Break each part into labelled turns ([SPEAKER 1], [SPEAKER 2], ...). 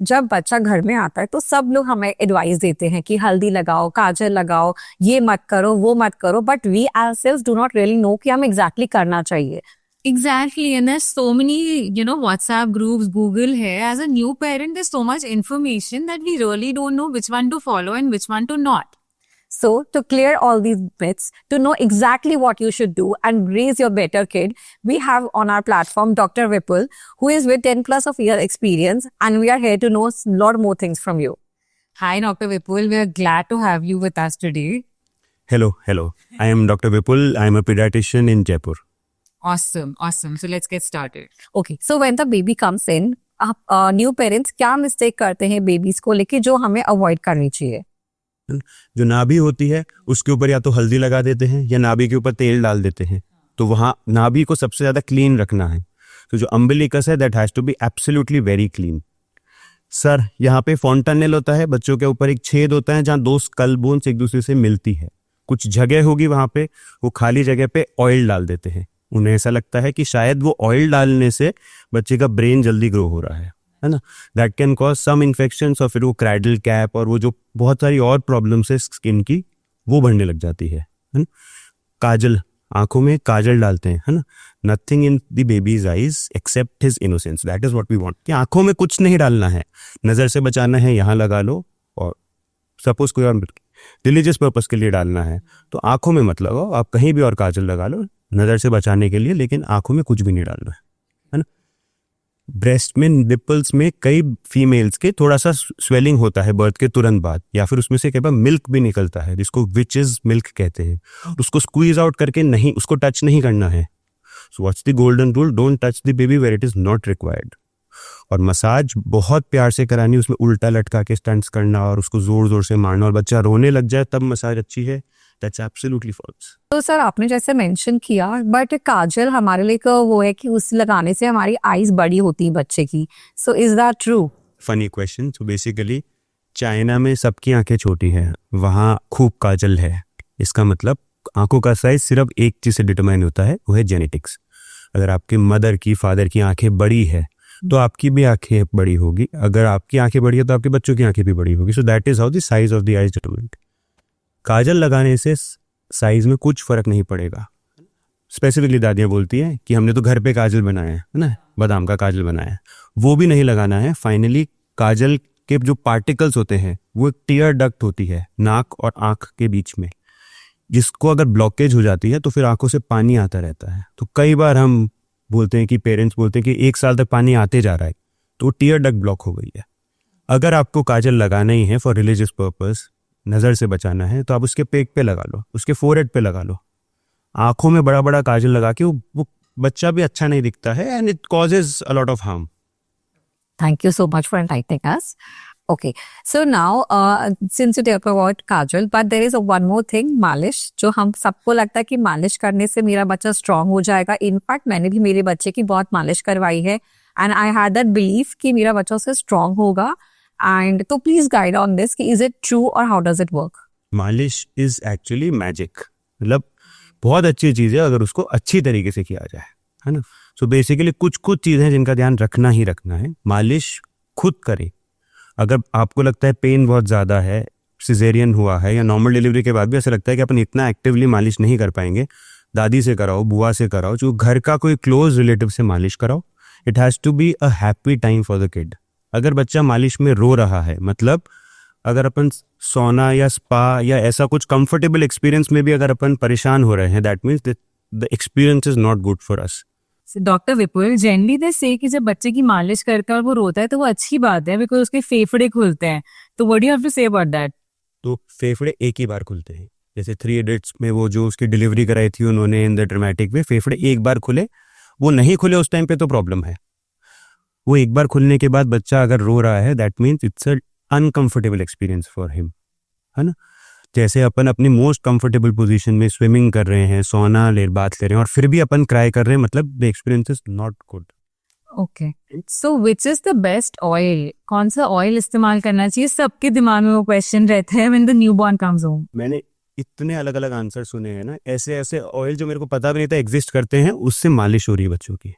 [SPEAKER 1] जब बच्चा घर में आता है तो सब लोग हमें एडवाइस देते हैं कि हल्दी लगाओ, काजल लगाओ, ये मत करो, वो मत करो, but we ourselves do not really know कि हमें एग्जैक्टली करना चाहिए.
[SPEAKER 2] Exactly, and there's so many, WhatsApp groups, Google hai. As a new parent, there's so much information that we really don't know which one to follow and which one to not.
[SPEAKER 1] So, to clear all these myths, to know exactly what you should do and raise your better kid, we have on our platform Dr. Vipul, who is with 10 plus of year experience, and we are here to know a lot more things from you.
[SPEAKER 2] Hi, Dr. Vipul. We are glad to have you with us today.
[SPEAKER 3] Hello. I am Dr. Vipul. I am a pediatrician in Jaipur.
[SPEAKER 2] Awesome. So let's get started.
[SPEAKER 1] Okay, so when the baby comes in, आप new parents क्या mistake करते हैं babies को लेके जो हमें avoid करनी चाहिए?
[SPEAKER 3] जो नाभि होती है उसके ऊपर या तो हल्दी लगा देते हैं या नाभि के ऊपर तेल डाल देते हैं, तो वहाँ नाभि को सबसे ज़्यादा क्लीन रखना है. तो जो अम्बिलिकस है that has to be absolutely very clean. Sir, यहाँ पे फॉन्टानेल होता है, बच्चों के ऊपर एक छेद होता है जहाँ दो स्कल बोन्स एक दूसरे से मिलती है. कुछ जगह होगी वहाँ पे, वो खाली जगह पे ऑयल डाल देते हैं. उन्हें ऐसा लगता है कि शायद वो ऑयल डालने से बच्चे का ब्रेन जल्दी ग्रो हो रहा है ना. That can cause some infections और फिर वो क्रैडल कैप और वो जो बहुत सारी और प्रॉब्लम्स है स्किन की वो बढ़ने लग जाती है ना. काजल, आंखों में काजल डालते हैं, है ना. Nothing in the baby's eyes except his innocence. That is what we want. कि आंखों में कुछ नहीं डालना है, नज़र से बचाना है, यहाँ लगा लो. और सपोज कोई और रिलीजियस पर्पस के लिए डालना है तो आंखों में मत लगाओ, आप कहीं भी और काजल लगा लो नज़र से बचाने के लिए, लेकिन आंखों में कुछ भी नहीं डालना है ना. ब्रेस्ट में, निपल्स में कई फीमेल्स के थोड़ा सा स्वेलिंग होता है बर्थ के तुरंत बाद, या फिर उसमें से कई बार मिल्क भी निकलता है जिसको विचेस मिल्क कहते हैं. उसको स्क्वीज आउट करके नहीं, उसको टच नहीं करना है. So what's the golden rule? Don't touch the baby where it is not required. और मसाज बहुत प्यार से करानी, उसमें उल्टा लटका के स्टंट्स करना और उसको जोर जोर से मारना और बच्चा रोने लग जाए तब मसाज अच्छी है, दैट्स एब्सोल्युटली फॉल्स.
[SPEAKER 1] तो सर आपने जैसे मेंशन किया, बट काजल हमारे लिए वो है कि उस लगाने से हमारी आईज बड़ी होती है बच्चे की. So is that true?
[SPEAKER 3] Funny question. So basically China में सबकी आंखें छोटी हैं, वहाँ खूब काजल है. इसका मतलब आंखों का साइज सिर्फ एक चीज़ से डिटरमाइन होता है, वो है जेनेटिक्स. अगर आपके मदर की, फादर की आंखें बड़ी है तो आपकी भी आंखें बड़ी होगी. अगर आपकी आंखें बड़ी है तो आपके बच्चों की आंखें भी बड़ी होगी. So that is how the size of the eyes determined. काजल लगाने से साइज में कुछ फर्क नहीं पड़ेगा. स्पेसिफिकली दादियाँ बोलती हैं कि हमने तो घर पे काजल बनाया है ना, बादाम का काजल बनाया है, वो भी नहीं लगाना है. फाइनली काजल के जो पार्टिकल्स होते हैं वो एक टीयर डक्ट होती है नाक और आंख के बीच में, जिसको अगर ब्लॉकेज हो जाती है तो फिर आंखों से पानी आता रहता है. तो कई बार हम बोलते हैं कि पेरेंट्स बोलते हैं कि 1 साल तक पानी आते जा रहा है, तो टीयर डक्ट ब्लॉक हो गई है. अगर आपको काजल लगाना ही है फॉर रिलीजियस पर्पस, नज़र से बचाना है, तो आप उसके पेट पे लगा लो, उसके फोरहेड पे लगा लो. आंखों में बड़ा बड़ा काजल लगा के वो बच्चा भी अच्छा नहीं दिखता है and it causes a lot of harm.
[SPEAKER 1] Thank you so much for enlightening us. Okay, so now since you talk about kajal, but there is one more thing, मालिश, जो हम सबको लगता है कि मालिश करने से मेरा बच्चा स्ट्रांग हो जाएगा. इनफैक्ट मैंने भी मेरे बच्चे की बहुत मालिश करवाई है and I had that belief कि मेरा बच्चा उससे स्ट्रांग होगा. एंड तो प्लीज गाइड ऑन दिस कि इज इट ट्रू और हाउ डज इट वर्क?
[SPEAKER 3] मालिश इज एक्चुअली मैजिक. मतलब बहुत अच्छी चीज़ है अगर उसको अच्छी तरीके से किया जाए, है ना. सो बेसिकली कुछ चीज़ें जिनका ध्यान रखना ही रखना है. मालिश खुद करें. अगर आपको लगता है पेन बहुत ज़्यादा है, सिजेरियन हुआ है या नॉर्मल डिलीवरी के बाद भी ऐसा लगता है कि अपन इतना एक्टिवली मालिश नहीं कर पाएंगे, दादी से कराओ, बुआ से कराओ, जो घर का कोई क्लोज रिलेटिव से मालिश कराओ. It has to be a happy time for the kid. अगर बच्चा मालिश में रो रहा है, मतलब अगर अपन सोना या स्पा या ऐसा कुछ कंफर्टेबल एक्सपीरियंस में भी अगर अपन परेशान हो रहे हैं, that means the experience is not good for us.
[SPEAKER 2] Doctor Vipul, generally they से कि जब बच्चे की मालिश करते हैं और वो रोता है तो वो अच्छी बात है बिकॉज उसके फेफड़े खुलते हैं. तो what do you have to say about that?
[SPEAKER 3] तो फेफड़े एक ही बार खुलते हैं. जैसे 3 इडियट्स में वो जो उसकी डिलीवरी कराई थी उन्होंने इन द ड्रामेटिक वे, फेफड़े एक बार खुले, वो नहीं खुले उस टाइम पे तो प्रॉब्लम है. वो एक बार खुलने के बाद बच्चा अगर रो रहा है, that means it's a uncomfortable experience for him, है ना. जैसे अपन अपनी मोस्ट कंफर्टेबल पोजीशन में स्विमिंग कर रहे हैं, सोना ले बात ले रहे हैं और फिर भी अपन क्राई कर रहे हैं, मतलब the experience is not good.
[SPEAKER 2] Okay, so which is the best oil? कौन सा ऑयल इस्तेमाल करना चाहिए? सबके दिमाग में वो क्वेश्चन रहता है when the newborn comes home.
[SPEAKER 3] मैंने इतने अलग अलग आंसर सुने हैं ना, ऐसे ऐसे ऑयल जो मेरे को पता भी नहीं था एग्जिस्ट करते हैं, उससे मालिश हो रही है बच्चों की.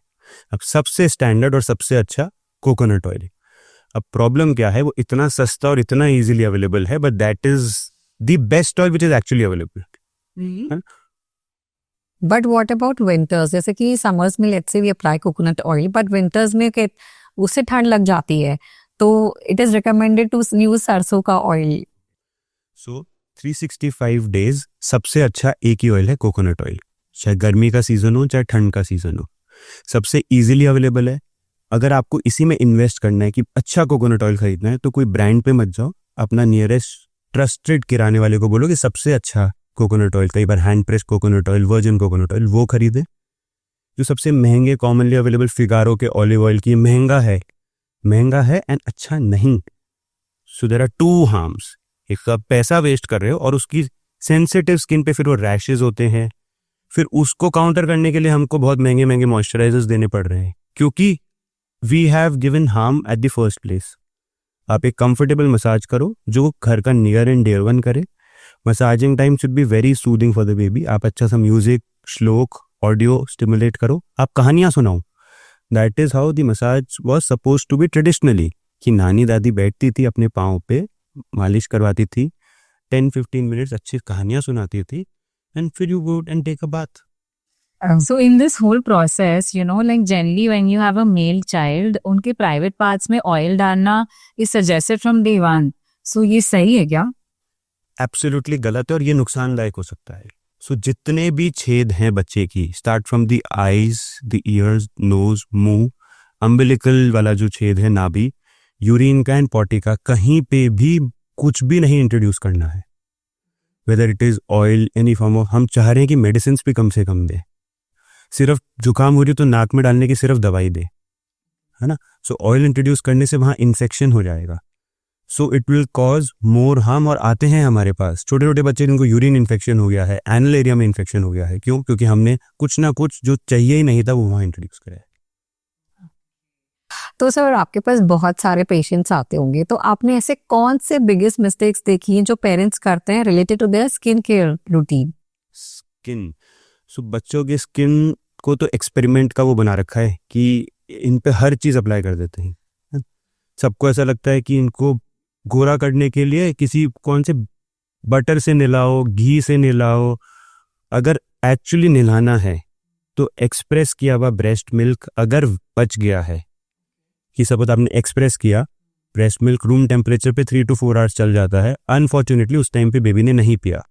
[SPEAKER 3] अब सबसे स्टैंडर्ड और सबसे अच्छा कोकोनट ऑयल है. अब प्रॉब्लम क्या है, वो इतना सस्ता और इतना इजीली अवेलेबल है, but that is the best oil which is actually available.
[SPEAKER 1] But what about winters, जैसे कि समर्स में let's say we apply coconut oil, but winters में उससे ठंड लग जाती है, तो it is recommended to use सरसों का ऑयल।
[SPEAKER 3] सो 365 डेज सबसे अच्छा एक ही ऑयल है, कोकोनट ऑयल। चाहे गर्मी का सीजन हो चाहे ठंड का सीजन हो, सबसे इजीली अवेलेबल है। अगर आपको इसी में इन्वेस्ट करना है कि अच्छा कोकोनट ऑयल खरीदना है, तो कोई ब्रांड पे मत जाओ, अपना नियरेस्ट ट्रस्टेड किराने वाले को बोलो कि सबसे अच्छा कोकोनट ऑयल, कई बार hand press coconut oil, virgin coconut oil, वो खरीदे। जो सबसे महंगे कॉमनली अवेलेबल फिगारो के ऑलिव ऑयल की, महंगा है एंड अच्छा नहीं। So there are two harms. एक आप पैसा वेस्ट कर रहे हो और उसकी सेंसिटिव स्किन पे फिर वो रैशेज होते हैं, फिर उसको काउंटर करने के लिए हमको बहुत महंगे महंगे मॉइस्चराइजर्स देने पड़ रहे हैं, क्योंकि we have given harm at the first place. आप एक कंफर्टेबल मसाज करो जो घर का नियर एंड डियर वन करे। Massaging time should be very soothing for the baby. आप अच्छा सा म्यूजिक, श्लोक, ऑडियो स्टिमुलेट करो, आप कहानियां सुनाओ। That is how the massage was suppose to be traditionally, कि नानी दादी बैठती थी अपने पाँव पे, मालिश करवाती थी, 10-15 मिनट्स अच्छी कहानियां सुनाती थी, एंड फिर you go and take a bath.
[SPEAKER 2] So in this whole process, like generally when you have a male child, उनके private parts में oil डालना is suggested from day one. So ये सही है क्या?
[SPEAKER 3] एब्सोल्युटली गलत है और ये नुकसानदायक हो सकता है। सो जितने भी छेद हैं बच्चे की, start from the eyes, the ears, nose, मुंह, अम्बिलिकल वाला जो छेद है नाभि, यूरिन का एंड पॉटी का, कहीं पे भी कुछ भी नहीं इंट्रोड्यूस करना है। Whether it is oil, any form of, हम चाह रहे हैं कि मेडिसिन भी कम से कम दे। सिर्फ जुकाम हो रही तो नाक में डालने की सिर्फ दवाई दे, है ना। सो ऑयल इंट्रोड्यूस करने से वहां इन्फेक्शन हो जाएगा, so it will cause more harm. और आते हैं हमारे पास छोटे छोटे बच्चे जिनको यूरिन इन्फेक्शन हो गया है, एनल एरिया में इन्फेक्शन हो गया है। क्यों? क्योंकि हमने कुछ ना कुछ जो चाहिए ही नहीं था वो वहां इंट्रोड्यूस करा है।
[SPEAKER 1] तो सर आपके पास बहुत सारे पेशेंट्स आते होंगे, तो आपने ऐसे कौन से बिगेस्ट मिस्टेक्स देखी हैं जो पेरेंट्स करते हैं related to their skin care routine?
[SPEAKER 3] Skin, so बच्चों के स्किन को तो एक्सपेरिमेंट का वो बना रखा है कि इन पे हर चीज अप्लाई कर देते हैं। सबको ऐसा लगता है कि इनको गोरा करने के लिए किसी कौन से बटर से नहलाओ, घी से नहलाओ। अगर एक्चुअली नहलाना है तो एक्सप्रेस किया हुआ ब्रेस्ट मिल्क अगर बच गया है, कि सपोज आपने एक्सप्रेस किया, ब्रेस्ट मिल्क रूम टेम्परेचर पे 3 to 4 आवर्स चल जाता है, अनफॉर्चुनेटली उस टाइम पे बेबी ने नहीं पिया,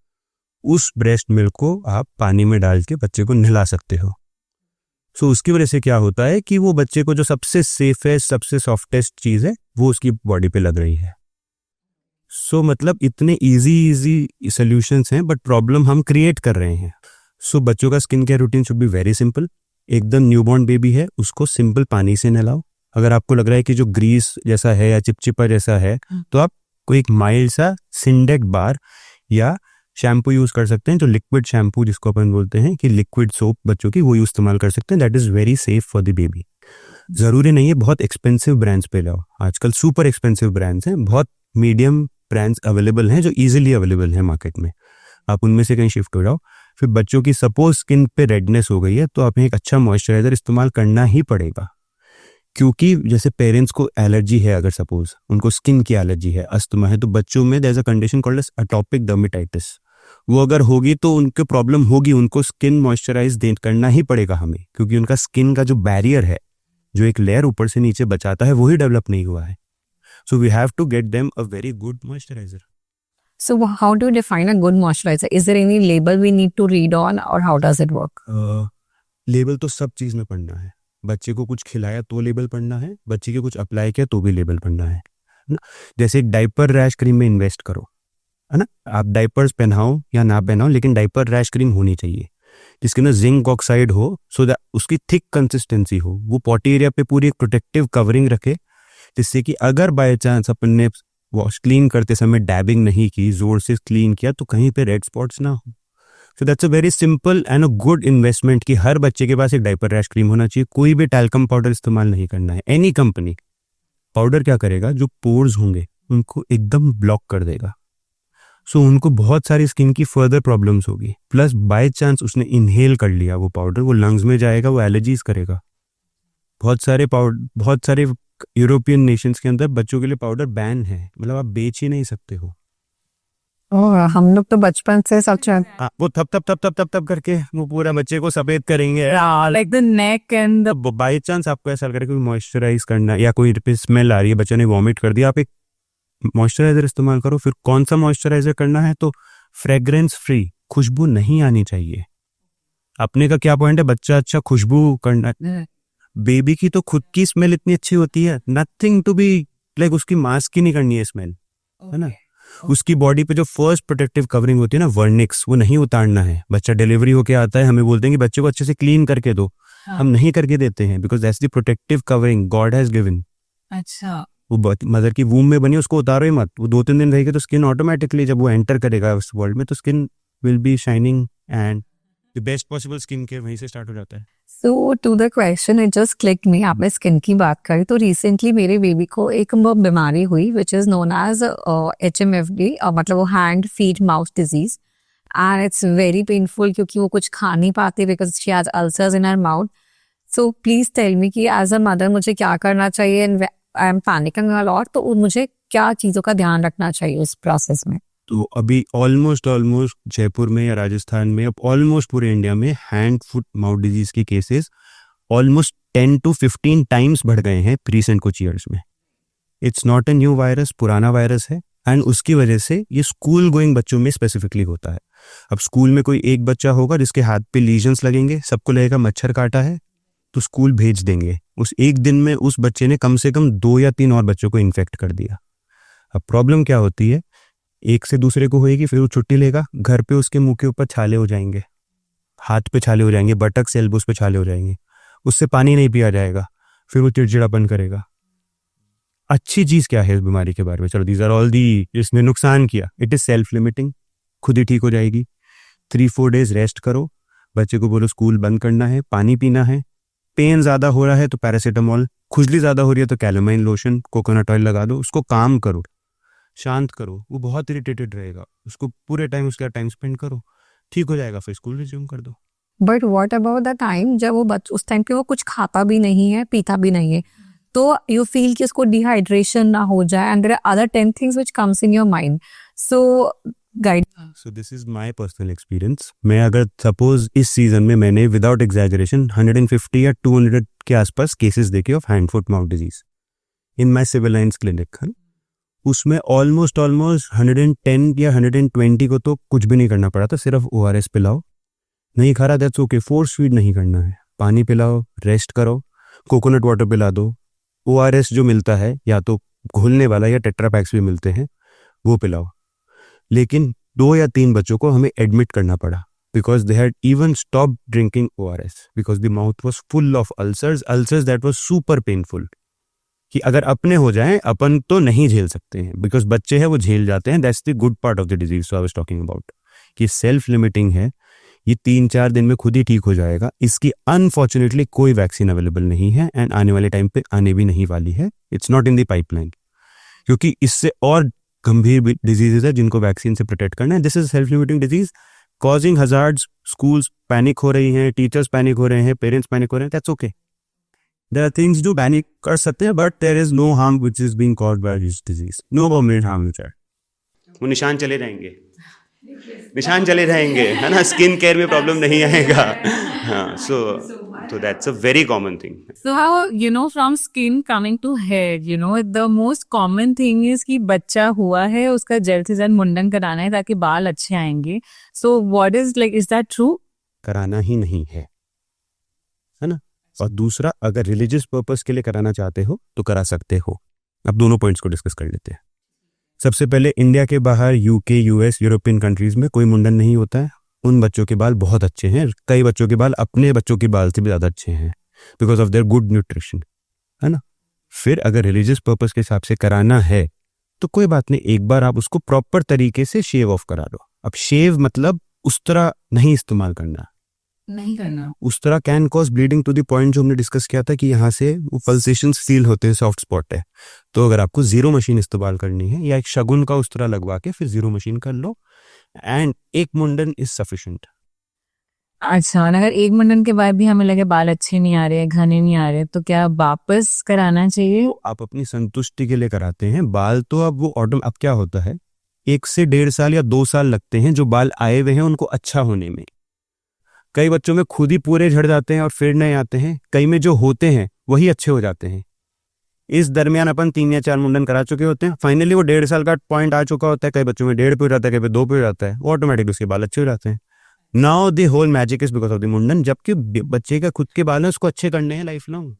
[SPEAKER 3] उस ब्रेस्ट मिल्क को आप पानी में डाल के बच्चे को नहला सकते हो। सो उसकी वजह से क्या होता है कि वो बच्चे को जो सबसे सेफेस्ट, सबसे सॉफ्टेस्ट चीज़ है वो उसकी बॉडी पे लग रही है। सो मतलब इतने इजी सॉल्यूशंस हैं, बट प्रॉब्लम हम क्रिएट कर रहे हैं। सो बच्चों का skin care routine should be very simple. एकदम न्यूबॉर्न बेबी है, उसको सिंपल पानी से नहलाओ। अगर आपको लग रहा है कि जो ग्रीस जैसा है या चिपचिपा जैसा है, तो आप कोई एक माइल्ड सा सिंडेक बार या शैम्पू यूज कर सकते हैं, जो लिक्विड शैम्पू जिसको अपन बोलते हैं, कि लिक्विड सोप बच्चों की, वो इस्तेमाल कर सकते हैं। That is very safe for the baby. जरूरी नहीं है बहुत एक्सपेंसिव ब्रांड्स पे लाओ, आजकल सुपर एक्सपेंसिव ब्रांड्स हैं, बहुत मीडियम ब्रांड्स अवेलेबल हैं जो इजीली अवेलेबल हैं मार्केट में, आप उनमें से कहीं शिफ्ट हो जाओ। फिर बच्चों की सपोज स्किन पे रेडनेस हो गई है तो आपने एक अच्छा मॉइस्चराइजर इस्तेमाल करना ही पड़ेगा, क्योंकि जैसे पेरेंट्स को एलर्जी है, अगर सपोज उनको स्किन की एलर्जी है, अस्थमा है, तो बच्चों में there is a condition called as atopic dermatitis. वो अगर होगी तो उनको प्रॉब्लम होगी, उनको स्किन मॉइस्चराइज करना ही पड़ेगा हमें, क्योंकि उनका स्किन का जो बैरियर है, जो एक लेयर ऊपर से नीचे बचाता है, वही डेवलप नहीं हुआ है। So we have to get them a very good moisturiser.
[SPEAKER 1] So how do you define a good moisturizer? Is there any label we need to read on, or how does it work?
[SPEAKER 3] Label तो सब चीज में पढ़ना है। बच्चे को कुछ खिलाया तो लेबल पढ़ना है, बच्चे के कुछ अप्लाई किया तो भी लेबल पढ़ना है ना। जैसे डाइपर रैश क्रीम में इन्वेस्ट करो, है ना। आप डाइपर्स पहनाओ या ना पहनाओ, लेकिन डाइपर रैश क्रीम होनी चाहिए जिसके अंदर जिंक ऑक्साइड हो, सो दैट उसकी थिक कंसिस्टेंसी हो, वो पॉटी एरिया पे पूरी एक प्रोटेक्टिव कवरिंग रखे, जिससे कि अगर बाय चांस अपन ने वॉश क्लीन करते समय डैबिंग नहीं की, जोर से क्लीन किया, तो कहीं पे रेड स्पॉट्स ना हो। So that's a very simple and a good investment कि हर बच्चे के पास एक डाइपर रैश क्रीम होना चाहिए। कोई भी टैल्कम पाउडर इस्तेमाल नहीं करना है। एनी कंपनी पाउडर क्या करेगा, जो पोर्स होंगे उनको एकदम ब्लॉक कर देगा। सो उनको बहुत सारी स्किन की फर्दर प्रॉब्लम्स होगी, प्लस बाय चांस उसने इनहेल कर लिया वो पाउडर, वो लंग्स में जाएगा, वो एलर्जीज करेगा। बहुत सारे यूरोपियन नेशंस के अंदर बच्चों के लिए पाउडर बैन है, मतलब आप बेच ही नहीं सकते हो।
[SPEAKER 1] हम लोग तो बचपन से सब
[SPEAKER 3] वो थप थप थप थप थप थप करके वो पूरा बच्चे को सफेद करेंगे।
[SPEAKER 2] Like the neck and
[SPEAKER 3] by chance आपको ऐसा लग रहा है कि मॉइस्चराइज करना है या कोई स्मेल आ रही है, बच्चे ने वॉमिट कर दिया, आप एक मॉइस्चराइजर इस्तेमाल करो। फिर कौन सा मॉइस्चराइजर करना है, तो फ्रेग्रेंस फ्री, खुशबू नहीं आनी चाहिए। अपने का क्या पॉइंट है, बच्चा अच्छा खुशबू करना। बेबी की तो खुद की स्मेल इतनी अच्छी होती है, नथिंग टू बी लाइक उसकी मास्क की नहीं करनी है स्मेल, है ना। उसकी बॉडी पे जो फर्स्ट प्रोटेक्टिव कवरिंग होती है ना, वर्निक्स, वो नहीं उतारना है। बच्चा डिलीवरी होके आता है, हमें बोलते हैं कि बच्चे को अच्छे से क्लीन करके दो, हम नहीं करके देते हैं, because that's the protective covering God has given.
[SPEAKER 2] अच्छा
[SPEAKER 3] वो मदर की वूम में बनी, उसको उतारो ही मत। वो 2-3 दिन रहेगी तो स्किन ऑटोमेटिकली जब वो एंटर करेगा उस वर्ल्ड में तो skin will be shining and the best possible skin care वहीं से स्टार्ट हो जाता है।
[SPEAKER 1] So to the question it just click me, आपने स्किन की बात करी तो रिसेंटली मेरे बेबी को एक बीमारी हुई which is known as HMFD, मतलब वो hand feet mouth disease, and it's very painful क्योंकि वो कुछ खा नहीं पाते because she has ulcers in her mouth. So please tell me कि एज अ मदर मुझे क्या करना चाहिए, and I am panicking a lot, तो मुझे क्या चीज़ों का ध्यान रखना चाहिए उस प्रोसेस में।
[SPEAKER 3] तो अभी ऑलमोस्ट जयपुर में या राजस्थान में, अब ऑलमोस्ट पूरे इंडिया में हैंड फुट माउथ डिजीज के केसेस ऑलमोस्ट 10 to 15 टाइम्स बढ़ गए हैं रिसेंट कुछ ईयर्स में। It's not a new virus, पुराना वायरस है, एंड उसकी वजह से ये स्कूल गोइंग बच्चों में स्पेसिफिकली होता है। अब स्कूल में कोई एक बच्चा होगा जिसके हाथ पे लीजन्स लगेंगे, सबको लगेगा मच्छर काटा है, तो स्कूल भेज देंगे। उस एक दिन में उस बच्चे ने कम से कम 2 या 3 और बच्चों को इन्फेक्ट कर दिया। अब प्रॉब्लम क्या होती है, एक से दूसरे को होएगी, फिर वो छुट्टी लेगा, घर पे उसके मुंह के ऊपर छाले हो जाएंगे, हाथ पे छाले हो जाएंगे, बटक से एल्बोस पे छाले हो जाएंगे, उससे पानी नहीं पिया जाएगा, फिर वो चिड़चिड़ापन करेगा। अच्छी चीज क्या है इस बीमारी के बारे में, चलो दीज आर ऑल दी, इसने नुकसान किया, इट इज सेल्फ लिमिटिंग, खुद ही ठीक हो जाएगी। 3-4 डेज रेस्ट करो, बच्चे को बोलो स्कूल बंद करना है, पानी पीना है, पेन ज्यादा हो रहा है तो पैरासीटामोल, खुजली ज्यादा हो रही है तो कैलोमाइन लोशन, कोकोनट ऑयल लगा दो, उसको काम करो, शांत करो। वो बहुत इरिटेटेड रहेगा, उसको पूरे टाइम उसका टाइम स्पेंड करो, ठीक हो जाएगा, फिर स्कूल रिज्यूम कर दो।
[SPEAKER 1] But what about the time जब वो उस टाइम पे वो कुछ खाता भी नहीं है, पीता भी नहीं है, तो यू फील कि उसको डिहाइड्रेशन ना हो जाए, and there are other 10 things which comes in your mind, so guide.
[SPEAKER 3] So this is my personal experience. मैं अगर सपोज इस सीजन में मैंने विदाउट एग्जैजरेशन 150 या 200 के आसपास केसेस देखे of hand foot mouth disease in my Civil Lines clinic, उसमें ऑलमोस्ट 110 या 120 को तो कुछ भी नहीं करना पड़ा था, सिर्फ ORS पिलाओ, नहीं खा रहा दैट्स ओके, फोर्स फीड नहीं करना है, पानी पिलाओ, रेस्ट करो, कोकोनट वाटर पिला दो, ORS जो मिलता है या तो घुलने वाला या टेट्रा पैक्स भी मिलते हैं वो पिलाओ। लेकिन 2 या 3 बच्चों को हमें एडमिट करना पड़ा because they had even stop drinking ORS because the mouth was full of ulcers that was super painful. कि अगर अपने हो जाएं, अपन तो नहीं झेल सकते हैं, बिकॉज बच्चे हैं वो झेल जाते हैं, that's the good part of the disease I was talking about, कि सेल्फ लिमिटिंग है, ये 3-4 दिन में खुद ही ठीक हो जाएगा। इसकी अनफॉर्चुनेटली कोई वैक्सीन अवेलेबल नहीं है, एंड आने वाले टाइम पे आने भी नहीं वाली है, it's not in the pipeline, क्योंकि इससे और गंभीर डिजीजेज है जिनको वैक्सीन से प्रोटेक्ट करना है। This is self limiting disease causing hazards, schools panic हो रही हैं, टीचर्स पैनिक हो रहे हैं, पेरेंट्स पैनिक हो रहे हैं, that's okay. There are things जो पैनिक कर सकते हैं, but there is no harm which is being caused by this disease. No permanent harm which are. वो निशान चले रहेंगे, निशान चले रहेंगे, है ना, स्किन केयर में प्रॉब्लम नहीं आएगा। हाँ, so that's a very common thing.
[SPEAKER 2] So how, you know, from skin coming to hair, you know, the most common thing is कि बच्चा हुआ है, उसका जल्द से जल्द मुंडन कराना है ताकि बाल अच्छे आएंगे. So what is like, is that true?
[SPEAKER 3] कराना ही नहीं है ना। और दूसरा, अगर रिलीजियस पर्पस के लिए कराना चाहते हो तो करा सकते हो। अब दोनों पॉइंट्स को डिस्कस कर लेते हैं। सबसे पहले, इंडिया के बाहर UK, US, यूरोपियन कंट्रीज में कोई मुंडन नहीं होता है। उन बच्चों के बाल बहुत अच्छे हैं, कई बच्चों के बाल अपने बच्चों के बाल से भी ज़्यादा अच्छे हैं because of their good nutrition, है ना। फिर अगर रिलीजियस पर्पस के हिसाब से कराना है तो कोई बात नहीं, एक बार आप उसको प्रॉपर तरीके से शेव ऑफ करा दो। अब शेव मतलब उस तरह नहीं इस्तेमाल करना,
[SPEAKER 2] नहीं करना।
[SPEAKER 3] उस तरह can cause bleeding to the point जो हमने डिस्कस किया था कि यहाँ से वो पल्सेशंस फील होते हैं, सॉफ्ट स्पॉट है। तो अगर आपको जीरो मशीन इस्तेमाल करनी है या एक शगुन का उस तरह लगवा के फिर जीरो मशीन कर लो, एंड एक मुंडन इज सफिशिएंट।
[SPEAKER 2] अच्छा, और अगर एक मुंडन के बाद भी हमें लगे बाल अच्छे नहीं आ रहे, घने नहीं आ रहे, तो क्या वापस कराना चाहिए?
[SPEAKER 3] तो आप अपनी संतुष्टि के लिए कराते हैं बाल, तो अब वो ऑटो अब क्या होता है, 1 से 1.5 साल या 2 साल लगते हैं जो बाल आए हुए हैं उनको अच्छा होने में। कई बच्चों में खुद ही पूरे झड़ जाते हैं और फिर नए आते हैं, कई में जो होते हैं वही अच्छे हो जाते हैं। इस दरमियान अपन 3 या 4 मुंडन करा चुके होते हैं, फाइनली वो 1.5 साल का पॉइंट आ चुका होता है। कई बच्चों में 1.5 पे हो जाता है, कई पे 2 पे हो जाता है, वो ऑटोमेटिक उसके बाल अच्छे हो जाते हैं। Now the whole magic is because of the mundan, जबकि बच्चे का खुद के बाल है उसको अच्छे करने हैं life long.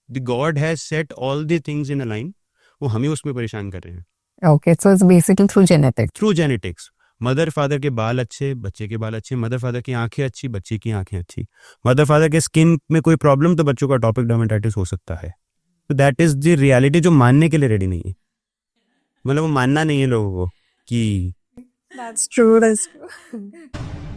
[SPEAKER 3] The God has set all the things in a line, वो हमें उसमें परेशान कर रहे हैं
[SPEAKER 1] Okay, so it's basically through genetics.
[SPEAKER 3] Through genetics. Mother father के बाल अच्छे, बच्चे के बाल अच्छे, मदर फादर की आंखें अच्छी, बच्चे की आंखें अच्छी, मदर फादर के स्किन में कोई प्रॉब्लम तो बच्चों का टॉपिक डर्मेटाइटिस हो सकता है। तो दैट इज द रियलिटी जो मानने के लिए रेडी नहीं है, मतलब वो मानना नहीं है लोगों को कि
[SPEAKER 1] That's true. That's true.